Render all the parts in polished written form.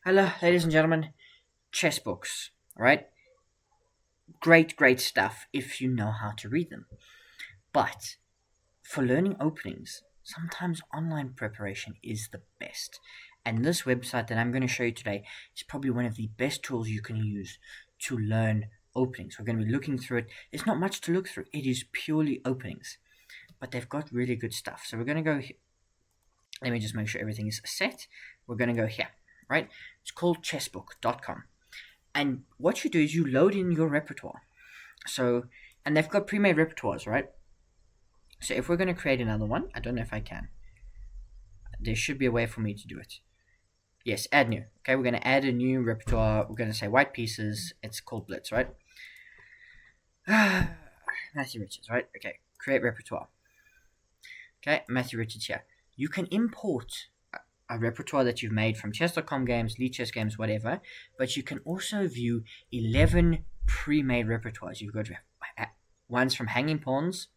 Hello, ladies and gentlemen. Chess books, right? Great stuff if you know how to read them. But for learning openings, sometimes online preparation is the best. And this website that I'm going to show you today is probably one of the best tools you can use to learn openings. We're going to be looking through it. There's not much to look through, it is purely openings, but they've got really good stuff. So we're going to go here. Let me just make sure everything is set. We're going to go here, right? It's called chessbook.com. And what you do is you load in your repertoire. So, and they've got pre-made repertoires, right? So if we're going to create another one, I don't know if I can. There should be a way for me to do it. Yes, add new. Okay, we're going to add a new repertoire. We're going to say white pieces. It's called Blitz, right? Matthew Richards, right? Okay, create repertoire. Okay, Matthew Richards here. You can import a repertoire that you've made from chess.com games, lead chess games, whatever, but you can also view 11 pre-made repertoires. You've got ones from Hanging Pawns,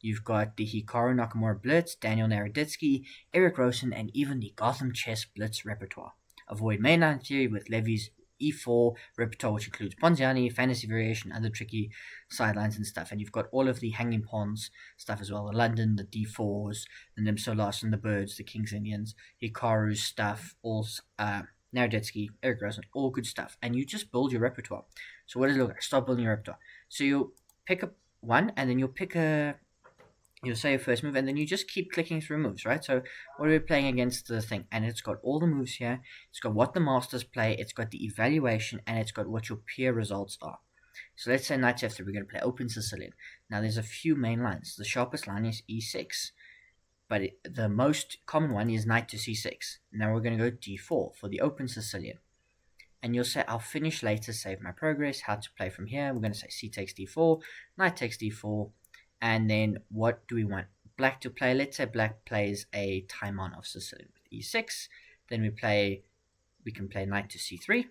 you've got the Hikaru Nakamura Blitz, Daniel Naroditsky, Eric Rosen, and even the Gotham Chess Blitz repertoire. Avoid mainline theory with Levy's E4 repertoire, which includes Ponziani, fantasy variation, other tricky sidelines and stuff. And you've got all of the Hanging Pawns stuff as well: the London, the D4s, the Nimso and the Birds, the King's Indians, Hikaru's stuff, all Naroditsky, Eric Rosen, all good stuff. And you just build your repertoire. So what does it look like? Start building your repertoire. So you'll pick up one, and then you'll say your first move, and then you just keep clicking through moves, right? So what are we playing against the thing? And it's got all the moves here. It's got what the masters play. It's got the evaluation, and it's got what your peer results are. So let's say knight f3. We're going to play open Sicilian. Now there's a few main lines. The sharpest line is e6, but the most common one is knight to c6. Now we're going to go d4 for the open Sicilian. And you'll say, I'll finish later, save my progress, how to play from here. We're going to say c takes d4, knight takes d4, and then what do we want? Black to play. Let's say black plays a Timon of Sicilian with e6. Then we can play knight to c3.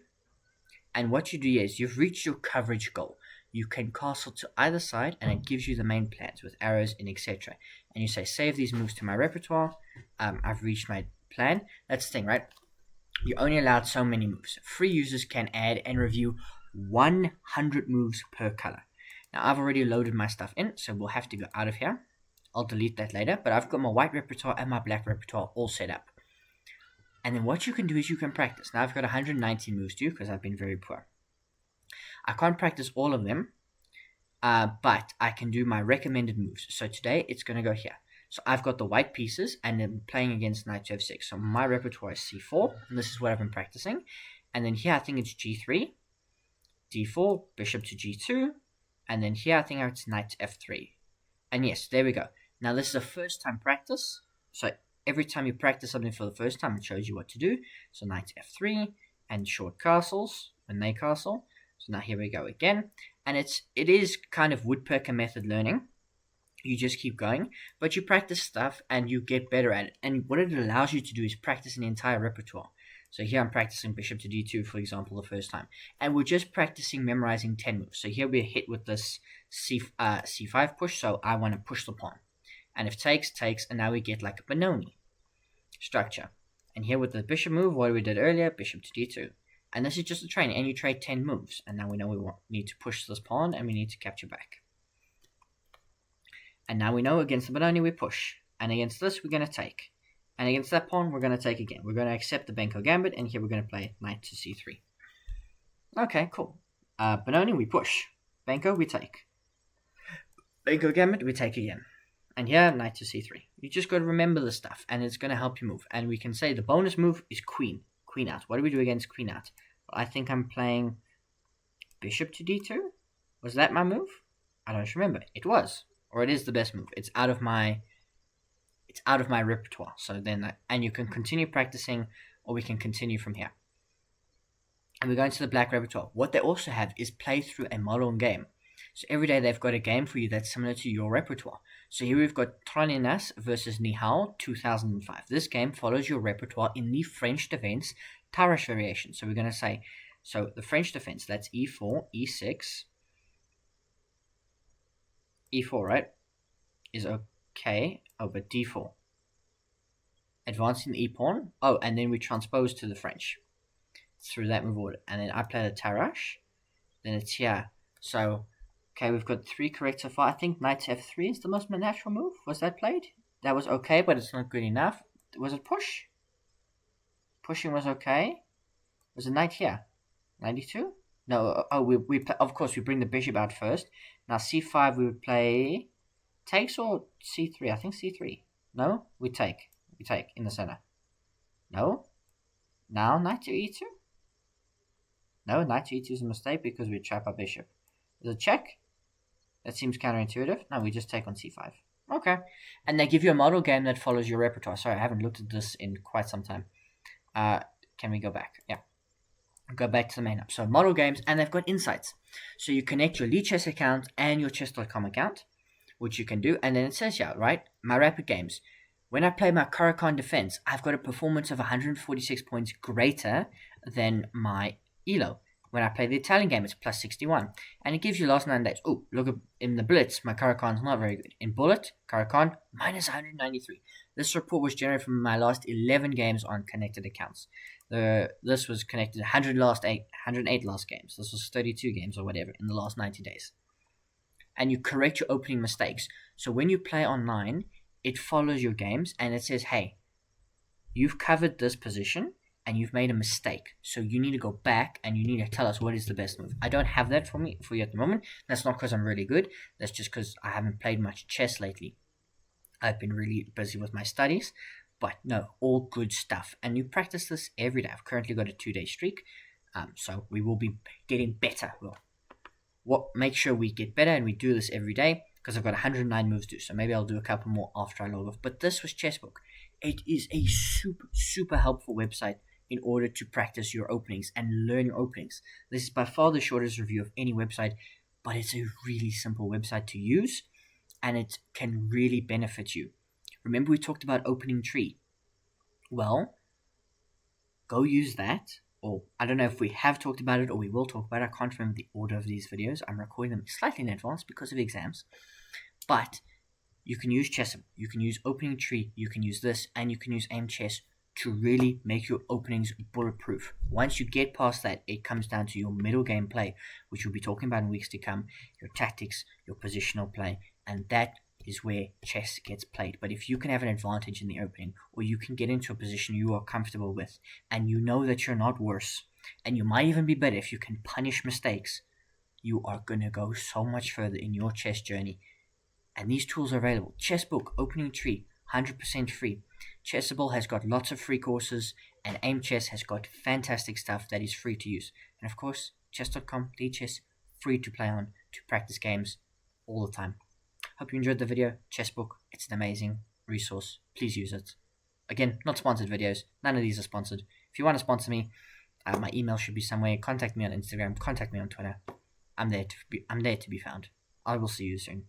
And what you do is you've reached your coverage goal. You can castle to either side, and it gives you the main plans with arrows in, etc. And you say, save these moves to my repertoire. I've reached my plan. That's the thing, right? You're only allowed so many moves. Free users can add and review 100 moves per color. Now, I've already loaded my stuff in, so we'll have to go out of here. I'll delete that later, but I've got my white repertoire and my black repertoire all set up. And then what you can do is you can practice. Now, I've got 119 moves to do because I've been very poor. I can't practice all of them, but I can do my recommended moves. So today, it's going to go here. So I've got the white pieces, and I'm playing against knight to f6. So my repertoire is c4, and this is what I've been practicing. And then here, I think it's g3, d4, bishop to g2, and then here, I think it's knight to f3. And yes, there we go. Now, this is a first-time practice. So every time you practice something for the first time, it shows you what to do. So knight to f3, and short castles when they castle. So now here we go again. And it is kind of woodpecker method learning. You just keep going, but you practice stuff and you get better at it. And what it allows you to do is practice an entire repertoire. So here I'm practicing bishop to d2, for example, the first time. And we're just practicing memorizing 10 moves. So here we're hit with this c5 push, so I want to push the pawn. And if takes, takes, and now we get like a Benoni structure. And here with the bishop move, what we did earlier, bishop to d2. And this is just a training, and you trade 10 moves. And now we know we need to push this pawn, and we need to capture back. And now we know against the Benoni we push. And against this, we're going to take. And against that pawn, we're going to take again. We're going to accept the Benko Gambit, and here we're going to play knight to c3. Okay, cool. Benoni, we push. Benko, we take. Benko Gambit, we take again. And here, knight to c3. You just got to remember the stuff, and it's going to help you move. And we can say the bonus move is queen. Queen out. What do we do against queen out? Well, I think I'm playing bishop to d2. Was that my move? I don't remember. It was. Or it is the best move. It's out of my repertoire. So then, and you can continue practicing, or we can continue from here. And we go into the black repertoire. What they also have is play through a modern game. So every day they've got a game for you that's similar to your repertoire. So here we've got Troninas versus Nihal 2005. This game follows your repertoire in the French defense Tarash variation. So we're going to say, so the French defense, that's e4, e6, e4, right, is okay. Oh, but d4. Advancing the e-pawn. Oh, and then we transpose to the French. through that move order. And then I play the Tarash, then it's here. So, okay, we've got 3 correct so far. I think knight to f3 is the most natural move. Was that played? That was okay, but it's not good enough. Was it push? Pushing was okay. Was it knight here? 92? No, we of course, we bring the bishop out first. Now c5, we would play takes or c3? I think c3. No? We take. We take in the center. No? Now knight to e2? No, knight to e2 is a mistake because we trap our bishop. Is it check? That seems counterintuitive. No, we just take on c5. Okay. And they give you a model game that follows your repertoire. Sorry, I haven't looked at this in quite some time. Can we go back? Yeah. Go back to the main app. So model games, and they've got insights. So you connect your Chess account and your chess.com account, which you can do. And then it says, yeah, right, my rapid games. When I play my Caro-Kann defense, I've got a performance of 146 points greater than my ELO. When I play the Italian game, it's plus 61. And it gives you last 9 days. Oh, look at in the Blitz, my Caro-Kann's not very good. In Bullet, Caro-Kann, minus 193. This report was generated from my last 11 games on connected accounts. This was connected 108 last games. This was 32 games or whatever in the last 90 days. And you correct your opening mistakes. So when you play online, it follows your games and it says, hey, you've covered this position and you've made a mistake. So you need to go back and you need to tell us what is the best move. I don't have that for you at the moment. That's not because I'm really good. That's just because I haven't played much chess lately. I've been really busy with my studies. But no, all good stuff. And you practice this every day. I've currently got a 2-day streak. So we will be getting better. Well, make sure we get better and we do this every day. Because I've got 109 moves to do. So maybe I'll do a couple more after I log off. But this was Chessbook. It is a super, super helpful website in order to practice your openings and learn your openings. This is by far the shortest review of any website. But it's a really simple website to use. And it can really benefit you. Remember we talked about opening tree. Well, go use that. Or I don't know if we have talked about it or we will talk about it. I can't remember the order of these videos. I'm recording them slightly in advance because of exams. But you can use Chessbook. You can use opening tree. You can use this. And you can use aim chess to really make your openings bulletproof. Once you get past that, it comes down to your middle game play, which we'll be talking about in weeks to come. Your tactics, your positional play. And that is where chess gets played. But if you can have an advantage in the opening, or you can get into a position you are comfortable with, and you know that you're not worse, and you might even be better if you can punish mistakes, you are going to go so much further in your chess journey. And these tools are available. Chessbook, opening tree, 100% free. Chessable has got lots of free courses, and Aim Chess has got fantastic stuff that is free to use. And of course, chess.com, chess, free to play on, to practice games all the time. Hope you enjoyed the video. Chessbook, it's an amazing resource. Please use it. Again, not sponsored videos. None of these are sponsored. If you want to sponsor me, my email should be somewhere. Contact me on Instagram. Contact me on Twitter. I'm there to be found. I will see you soon.